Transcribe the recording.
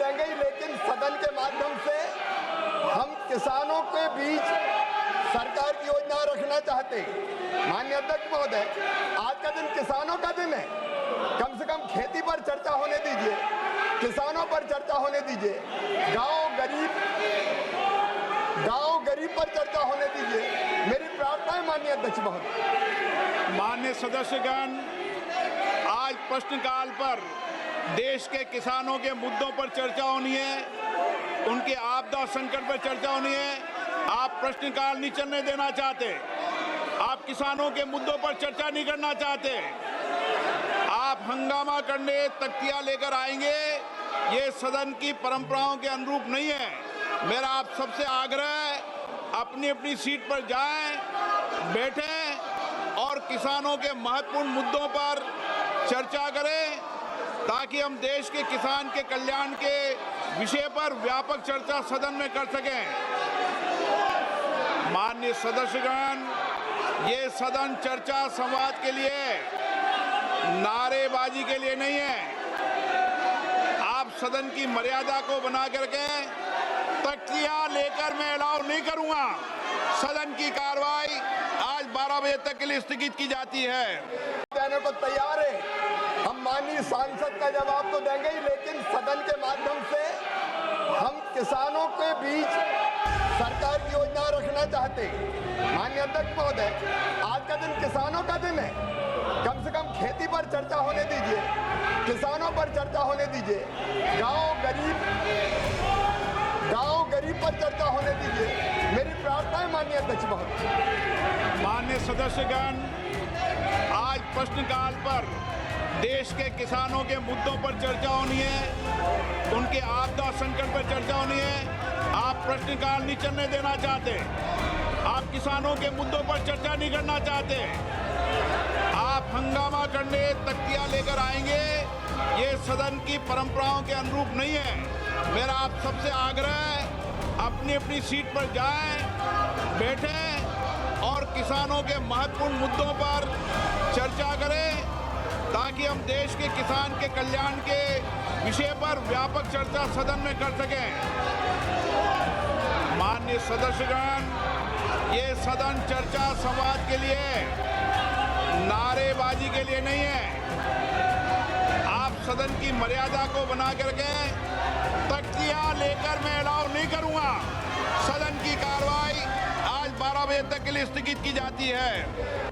देंगे ही, लेकिन सदन के माध्यम से हम किसानों के बीच सरकार की योजना रखना चाहते हैं। माननीय अध्यक्ष महोदय, आज का दिन किसानों का दिन है, कम से कम खेती पर चर्चा होने दीजिए, किसानों पर चर्चा होने दीजिए, गांव गरीब पर चर्चा होने दीजिए। मेरी प्रार्थना है माननीय अध्यक्ष महोदय। माननीय सदस्यगण, आज प्रश्नकाल पर देश के किसानों के मुद्दों पर चर्चा होनी है, उनके आपदा संकट पर चर्चा होनी है। आप प्रश्नकाल नहीं चलने देना चाहते, आप किसानों के मुद्दों पर चर्चा नहीं करना चाहते, आप हंगामा करने तख्तियां लेकर आएंगे, ये सदन की परंपराओं के अनुरूप नहीं है। मेरा आप सबसे आग्रह है, अपनी अपनी सीट पर जाएं, बैठें और किसानों के महत्वपूर्ण मुद्दों पर चर्चा करें, ताकि हम देश के किसान के कल्याण के विषय पर व्यापक चर्चा सदन में कर सकें। माननीय सदस्यगण, ये सदन चर्चा संवाद के लिए, नारेबाजी के लिए नहीं है। आप सदन की मर्यादा को बना करके तख्तियां लेकर मैं अलाउ नहीं करूंगा। सदन की कार्रवाई आज 12 बजे तक के लिए स्थगित की जाती है। देने को तैयार है, हम माननीय सांसद का जवाब तो देंगे ही, लेकिन सदन के माध्यम से हम किसानों के बीच सरकार की योजना रखना चाहते हैं। माननीय अध्यक्ष महोदय, आज का दिन किसानों का दिन है, कम से कम खेती पर चर्चा होने दीजिए, किसानों पर चर्चा होने दीजिए, गांव गरीब पर चर्चा होने दीजिए। मेरी प्रार्थना है माननीय अध्यक्ष महोदय। माननीय सदस्यगण, आज प्रश्नकाल पर देश के किसानों के मुद्दों पर चर्चा होनी है, उनके आपदा संकट पर चर्चा होनी है। आप प्रश्नकाल नहीं चलने देना चाहते, आप किसानों के मुद्दों पर चर्चा नहीं करना चाहते, आप हंगामा करने तख्तियां लेकर आएंगे, ये सदन की परंपराओं के अनुरूप नहीं है। मेरा आप सबसे आग्रह है, अपनी अपनी सीट पर जाएं, बैठें और किसानों के महत्वपूर्ण मुद्दों पर चर्चा करें, ताकि हम देश के किसान के कल्याण के विषय पर व्यापक चर्चा सदन में कर सकें। माननीय सदस्यगण, ये सदन चर्चा संवाद के लिए, नारेबाजी के लिए नहीं है। आप सदन की मर्यादा को बना करके तख्तियां लेकर मैं अलाउ नहीं करूंगा। सदन की कार्रवाई आज 12 बजे तक के लिए स्थगित की जाती है।